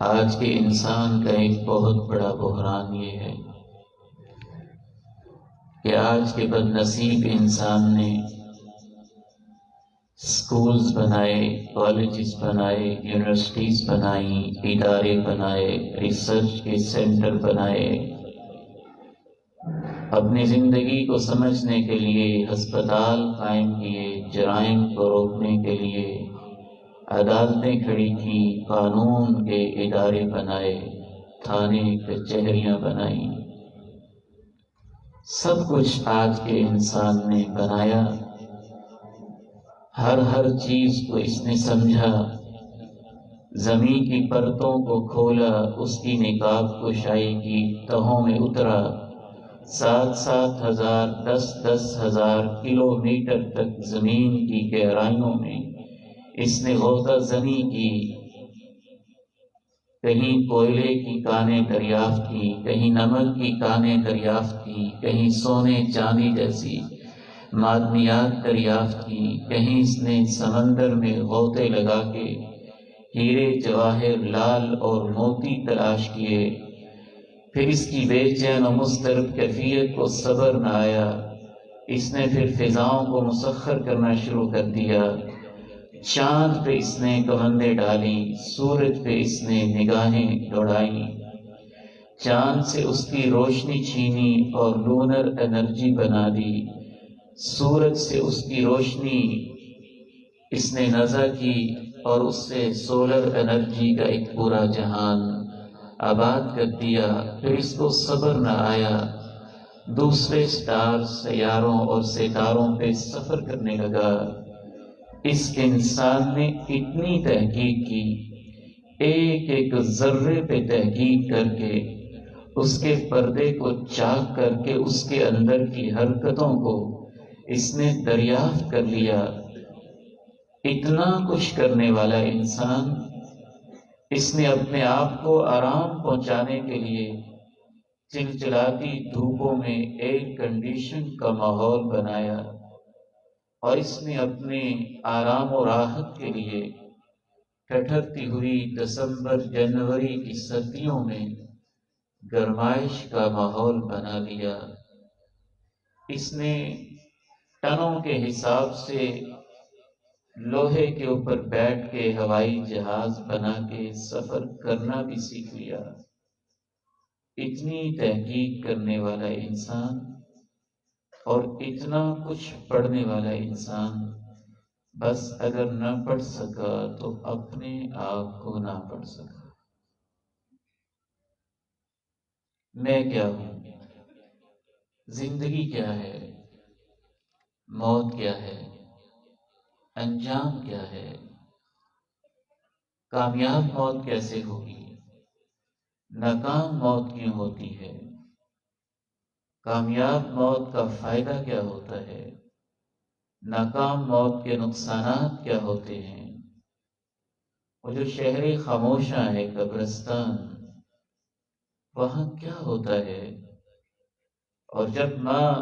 آج کے انسان کا ایک بہت بڑا بحران یہ ہے کہ آج کے بد نصیب انسان نے سکولز بنائے، کالجز بنائے، یونیورسٹیز بنائیں، ادارے بنائے، ریسرچ کے سینٹر بنائے، اپنی زندگی کو سمجھنے کے لیے ہسپتال قائم کیے، جرائم کو روکنے کے لیے عدالتیں کھڑی کی، قانون کے ادارے بنائے، تھانے کچہریاں بنائیں، سب کچھ آج کے انسان نے بنایا، ہر چیز کو اس نے سمجھا، زمین کی پرتوں کو کھولا، اس کی نقاب کشائی کی تہوں میں اترا، 7,000 10,000 کلومیٹر تک زمین کی گہرائیوں میں اس نے غوطہ زنی کی، کہیں کوئلے کی کانیں دریافت کی، کہیں نمک کی کانیں دریافت کی، کہیں سونے چاندی جیسی معدنیات دریافت کی، کہیں اس نے سمندر میں غوطے لگا کے ہیرے جواہر لال اور موتی تلاش کیے، پھر اس کی بے چین و مضطرب کیفیت کو صبر نہ آیا، اس نے پھر فضاؤں کو مسخر کرنا شروع کر دیا، چاند پہ اس نے کمندیں ڈالی، سورج پہ اس نے نگاہیں دوڑائیں، چاند سے اس کی روشنی چھینی اور لونر انرجی بنا دی، سورج سے اس کی روشنی اس نے نزع کی اور اس سے سولر انرجی کا ایک پورا جہان آباد کر دیا، پھر اس کو صبر نہ آیا، دوسرے سٹار سیاروں اور ستاروں پہ سفر کرنے لگا، اس انسان نے اتنی تحقیق کی، ایک ایک ذرے پہ تحقیق کر کے اس کے پردے کو چاک کر کے اس کے اندر کی حرکتوں کو اس نے دریافت کر لیا، اتنا کچھ کرنے والا انسان اس نے اپنے آپ کو آرام پہنچانے کے لیے چلچلاتی دھوپوں میں ایئر کنڈیشن کا ماحول بنایا، اور اس نے اپنے آرام و راحت کے لیے ٹھٹھرتی ہوئی دسمبر جنوری کی سردیوں میں گرمائش کا ماحول بنا لیا، اس نے ٹنوں کے حساب سے لوہے کے اوپر بیٹھ کے ہوائی جہاز بنا کے سفر کرنا بھی سیکھ لیا، اتنی تحقیق کرنے والا انسان اور اتنا کچھ پڑھنے والا انسان، بس اگر نہ پڑھ سکا تو اپنے آپ کو نہ پڑھ سکا۔ میں کیا ہوں؟ زندگی کیا ہے؟ موت کیا ہے؟ انجام کیا ہے؟ کامیاب موت کیسے ہوگی؟ ناکام موت کیوں ہوتی ہے؟ کامیاب موت کا فائدہ کیا ہوتا ہے؟ ناکام موت کے نقصانات کیا ہوتے ہیں؟ وہ جو شہر خاموشاں ہے قبرستان، وہاں کیا ہوتا ہے؟ اور جب ماں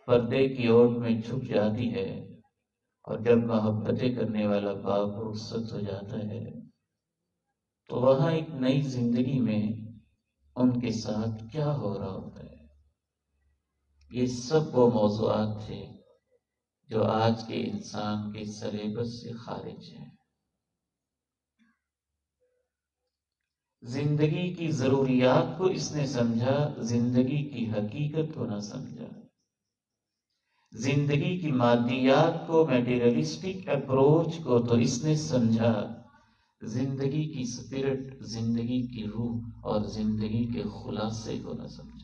پردے کی اوٹ میں چھپ جاتی ہے اور جب محبتیں کرنے والا باپ رخصت ہو جاتا ہے، تو وہاں ایک نئی زندگی میں ان کے ساتھ کیا ہو رہا ہوتا ہے؟ یہ سب وہ موضوعات تھے جو آج کے انسان کے سلیبس سے خارج ہیں۔ زندگی کی ضروریات کو اس نے سمجھا، زندگی کی حقیقت کو نہ سمجھا، زندگی کی مادیات کو، میٹیریلسٹک اپروچ کو تو اس نے سمجھا، زندگی کی سپرٹ، زندگی کی روح اور زندگی کے خلاصے کو نہ سمجھا۔